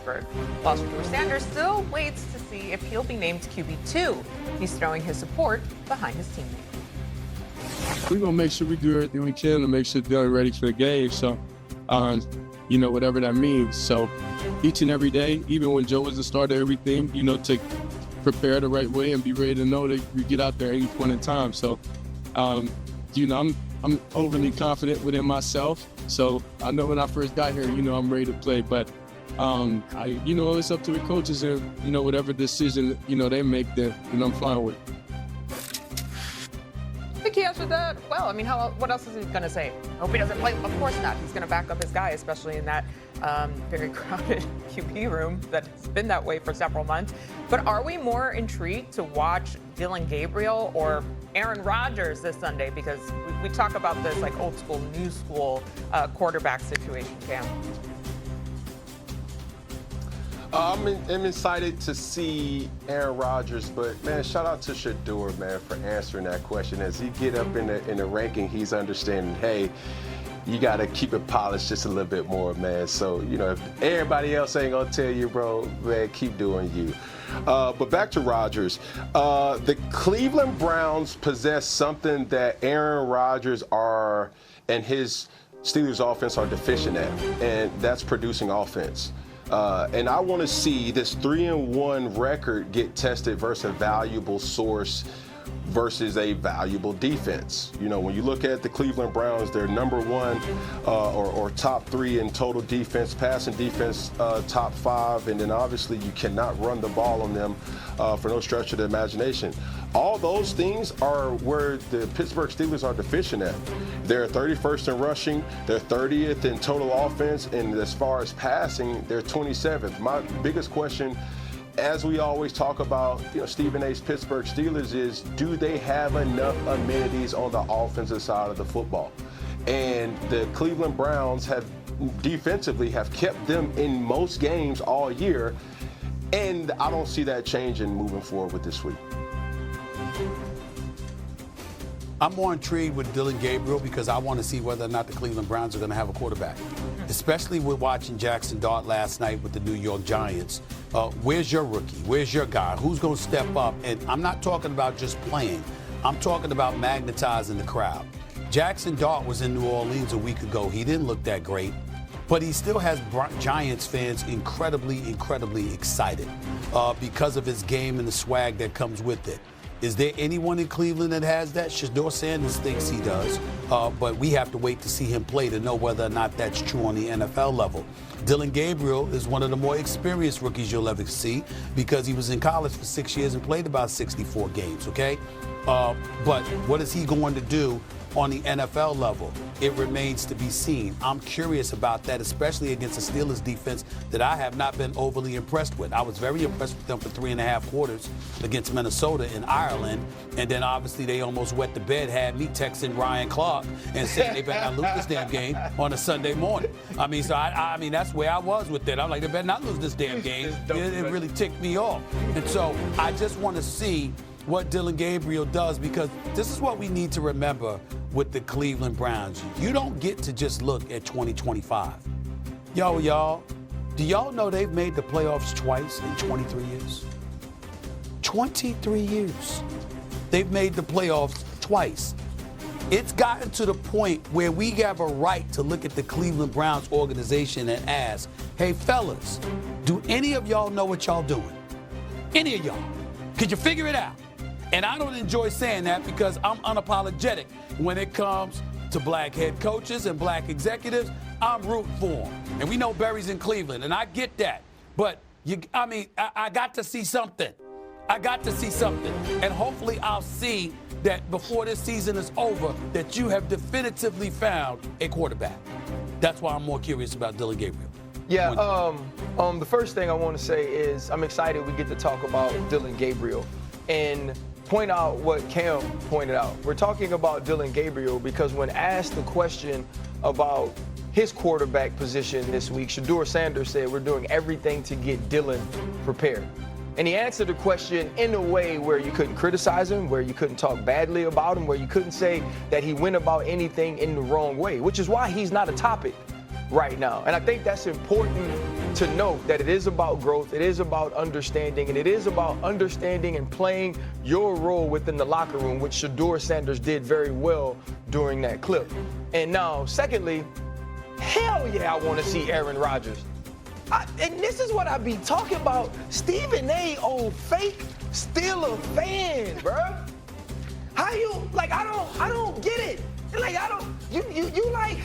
Pittsburgh. While Shedeur Sanders still waits to see if he'll be named QB2. He's throwing his support behind his teammate. We're going to make sure we do everything we can to make sure they're ready for the game. So, whatever that means. So each and every day, even when Joe is the starter, everything, to prepare the right way and be ready to know that we get out there at any point in time. So, I'm overly confident within myself. So I know when I first got here, I'm ready to play. But, it's up to the coaches and, whatever decision, they make that, I'm fine with. I think he answered that well. I mean, what else is he going to say? Hope he doesn't play. Of course not. He's going to back up his guy, especially in that very crowded QB room that's been that way for several months. But are we more intrigued to watch Dillon Gabriel or Aaron Rodgers this Sunday? Because we talk about this like old school, new school quarterback situation, Cam. I'm excited to see Aaron Rodgers, but, man, shout out to Shedeur, man, for answering that question. As he get up in the ranking, he's understanding, hey, you got to keep it polished just a little bit more, man. So, if everybody else ain't going to tell you, bro, man, keep doing you. But back to Rodgers. The Cleveland Browns possess something that Aaron Rodgers and his Steelers offense are deficient at, and that's producing offense. And I want to see this 3-1 record get tested versus a valuable source versus a valuable defense. When you look at the Cleveland Browns, they're number one or top 3 in total defense, passing defense, top 5, and then obviously you cannot run the ball on them for no stretch of the imagination. All those things are where the Pittsburgh Steelers are deficient at. They're 31st in rushing, they're 30th in total offense, and as far as passing, they're 27th. My biggest question, as we always talk about, Stephen A's Pittsburgh Steelers, is do they have enough amenities on the offensive side of the football? And the Cleveland Browns have defensively kept them in most games all year, and I don't see that changing moving forward with this week. I'm more intrigued with Dillon Gabriel because I want to see whether or not the Cleveland Browns are going to have a quarterback, especially with watching Jackson Dart last night with the New York Giants. Where's your rookie? Where's your guy? Who's going to step up? And I'm not talking about just playing. I'm talking about magnetizing the crowd. Jackson Dart was in New Orleans a week ago. He didn't look that great, but he still has Giants fans incredibly, incredibly excited because of his game and the swag that comes with it. Is there anyone in Cleveland that has that? Shedeur Sanders thinks he does, but we have to wait to see him play to know whether or not that's true on the NFL level. Dillon Gabriel is one of the more experienced rookies you'll ever see because he was in college for 6 years and played about 64 games, okay? But what is he going to do on the NFL level? It remains to be seen. I'm curious about that, especially against the Steelers defense that I have not been overly impressed with. I was very impressed with them for 3.5 quarters against Minnesota in Ireland, and then obviously they almost wet the bed, had me texting Ryan Clark and saying they better not lose this damn game on a Sunday morning. I mean, that's where I was with it. I'm like, they better not lose this damn game. It really ticked me off. And so I just want to see what Dillon Gabriel does, because this is what we need to remember with the Cleveland Browns. You don't get to just look at 2025. Y'all, do y'all know they've made the playoffs twice in 23 years? 23 years. They've made the playoffs twice. It's gotten to the point where we have a right to look at the Cleveland Browns organization and ask, hey, fellas, do any of y'all know what y'all doing? Any of y'all? Could you figure it out? And I don't enjoy saying that because I'm unapologetic when it comes to black head coaches and black executives. I'm rooting for them. And we know Barry's in Cleveland, and I get that. But, I got to see something. I got to see something. And hopefully I'll see that before this season is over, that you have definitively found a quarterback. That's why I'm more curious about Dillon Gabriel. Yeah, the first thing I want to say is I'm excited we get to talk about Dillon Gabriel and point out what Cam pointed out. We're talking about Dillon Gabriel because when asked the question about his quarterback position this week, Shedeur Sanders said we're doing everything to get Dillon prepared. And he answered the question in a way where you couldn't criticize him, where you couldn't talk badly about him, where you couldn't say that he went about anything in the wrong way, which is why he's not a topic right now. And I think that's important to know that it is about growth, it is about understanding, and it is about understanding and playing your role within the locker room, which Shedeur Sanders did very well during that clip. And now, secondly, hell yeah, I want to see Aaron Rodgers. And this is what I be talking about. Stephen A. old fake Steeler fan, bruh. How you, like, I don't get it. Like, you like,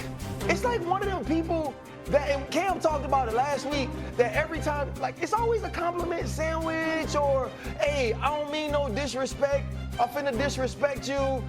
it's like one of them people that, and Cam talked about it last week, that every time, like, it's always a compliment sandwich or, hey, I don't mean no disrespect. I'm finna disrespect you.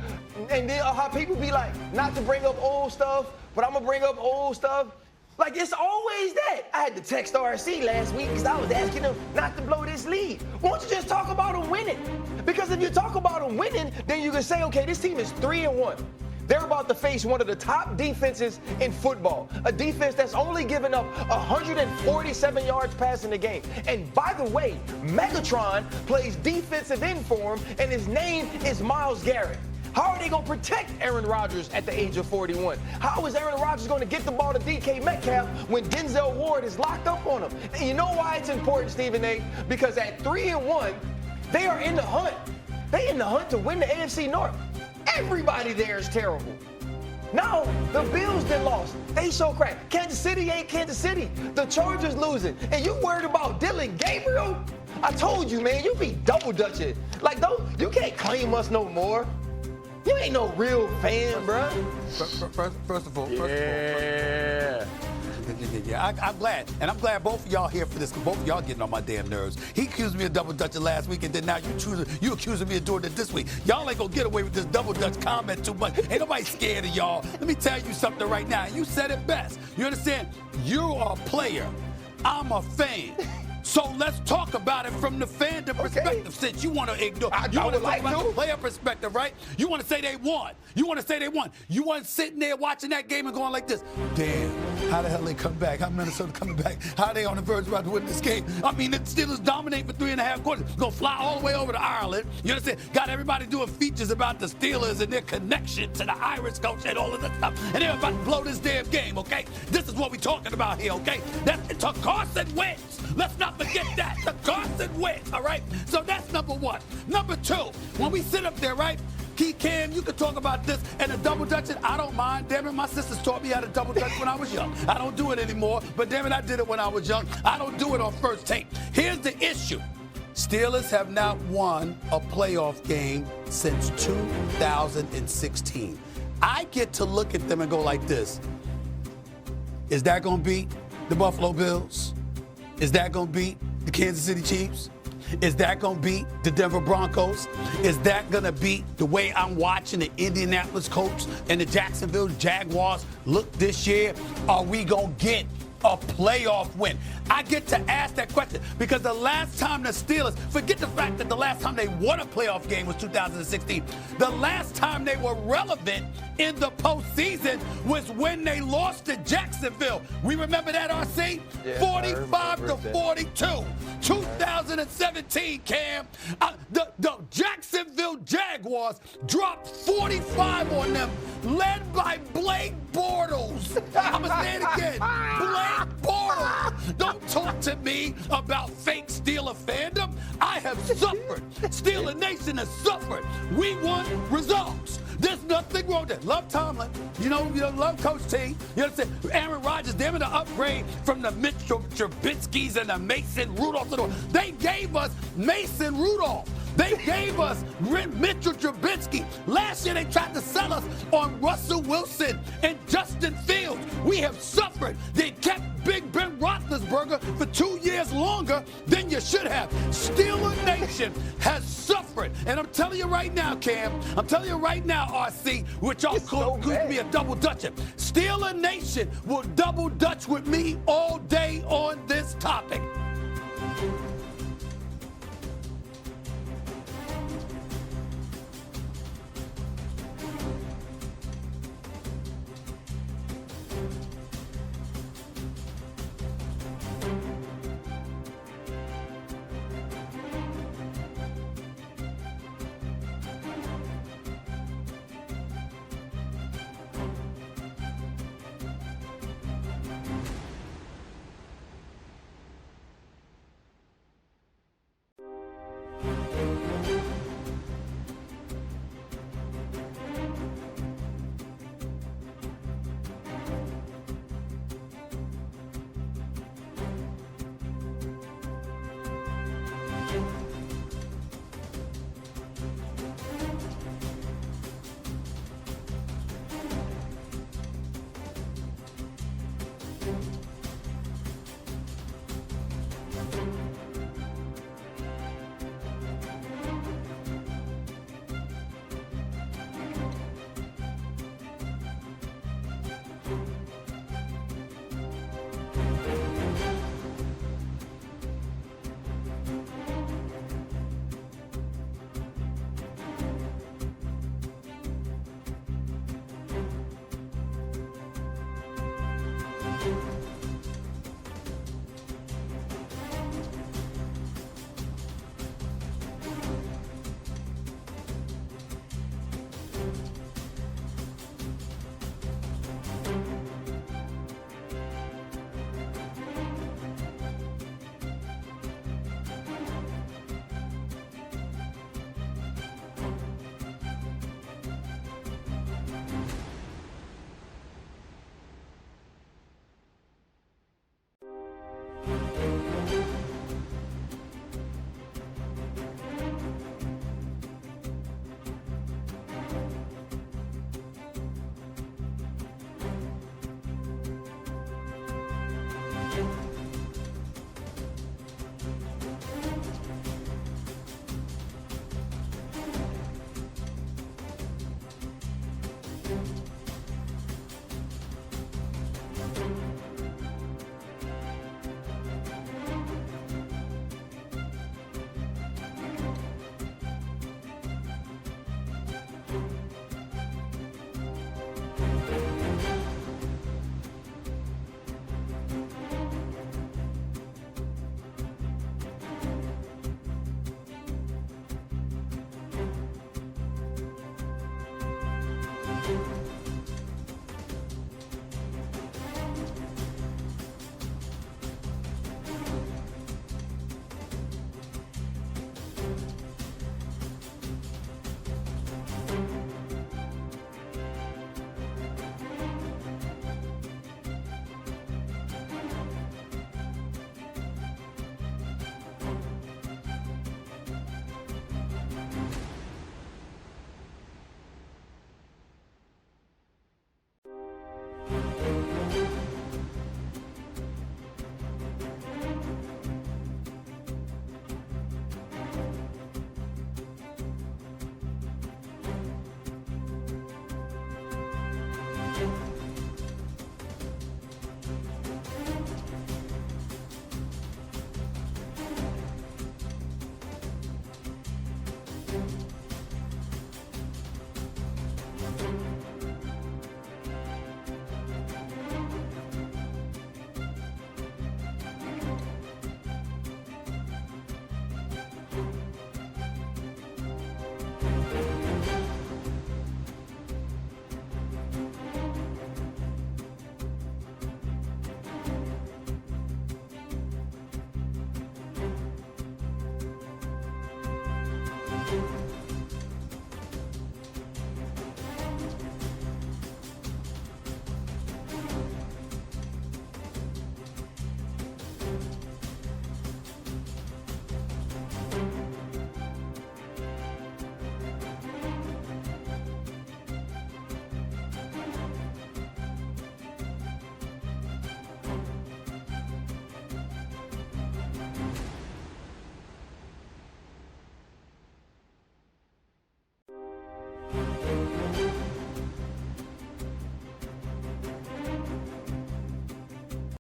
And then how people be like, not to bring up old stuff, but I'm gonna bring up old stuff. Like, it's always that. I had to text RC last week because I was asking him not to blow this lead. Why don't you just talk about him winning? Because if you talk about him winning, then you can say, okay, this team is 3-1. They're about to face one of the top defenses in football, a defense that's only given up 147 yards passing the game. And by the way, Megatron plays defensive end for him, and his name is Myles Garrett. How are they going to protect Aaron Rodgers at the age of 41? How is Aaron Rodgers going to get the ball to DK Metcalf when Denzel Ward is locked up on him? And you know why it's important, Stephen A? Because at 3-1, they are in the hunt. They in the hunt to win the AFC North. Everybody there is terrible. Now, the Bills then lost. They so cracked. Kansas City ain't Kansas City. The Chargers losing. And you worried about Dylan Gabriel? I told you, man, you be double dutching. Like, you can't claim us no more. You ain't no real fan, bro. First of all. Yeah. I'm glad. And I'm glad both of y'all here for this, because both of y'all getting on my damn nerves. He accused me of double dutching last week, and then now you accusing me of doing it this week. Y'all ain't gonna get away with this double dutch comment too much. Ain't nobody scared of y'all. Let me tell you something right now. You said it best. You understand? You're a player. I'm a fan. So let's talk about it from the fandom perspective, since you want to ignore. You want to talk about the player perspective, right? You want to say they won. You weren't sitting there watching that game and going like this. Damn, how the hell they come back? How Minnesota coming back? How are they on the verge about to win this game? I mean, the Steelers dominate for 3.5 quarters. Gonna fly all the way over to Ireland. You understand? Got everybody doing features about the Steelers and their connection to the Irish coach and all of that stuff. And they're about to blow this damn game, okay? This is what we're talking about here, okay? That's Carson Wentz. Let's not forget that. The Carson Wentz, all right? So that's number one. Number two, when we sit up there, right? Cam, you can talk about this and the double dutching. I don't mind. Damn it, my sisters taught me how to double dutch when I was young. I don't do it anymore, but damn it, I did it when I was young. I don't do it on first take. Here's the issue. Steelers have not won a playoff game since 2016. I get to look at them and go like this. Is that going to beat the Buffalo Bills? Is that going to beat the Kansas City Chiefs? Is that going to beat the Denver Broncos? Is that going to beat the way I'm watching the Indianapolis Colts and the Jacksonville Jaguars look this year? Are we going to get a playoff win? I get to ask that question because the last time the Steelers, forget the fact that the last time they won a playoff game was 2016. The last time they were relevant in the postseason was when they lost to Jacksonville. We remember that, RC? Yeah, 45-42. 2017, Cam. The Jacksonville Jaguars dropped 45 on them, led by Blake Bortles. I'm going to say it again. Blake Bortles. Don't talk to me about fake Steeler fandom. I have suffered. Steeler Nation has suffered. We want results. There's nothing wrong with that. Love Tomlin. You know, love Coach T. You understand? Aaron Rodgers, damn it, an upgrade from the Mitch Trubisky's and the Mason Rudolph. They gave us Mason Rudolph. They gave us Mitchell Trubisky. Last year, they tried to sell us on Russell Wilson and Justin Fields. We have suffered. They kept Big Ben Roethlisberger for 2 years longer than you should have. Steeler Nation has suffered. And I'm telling you right now, Cam, I'm telling you right now, RC, which y'all could me a double dutcher. Steeler Nation will double dutch with me all day, all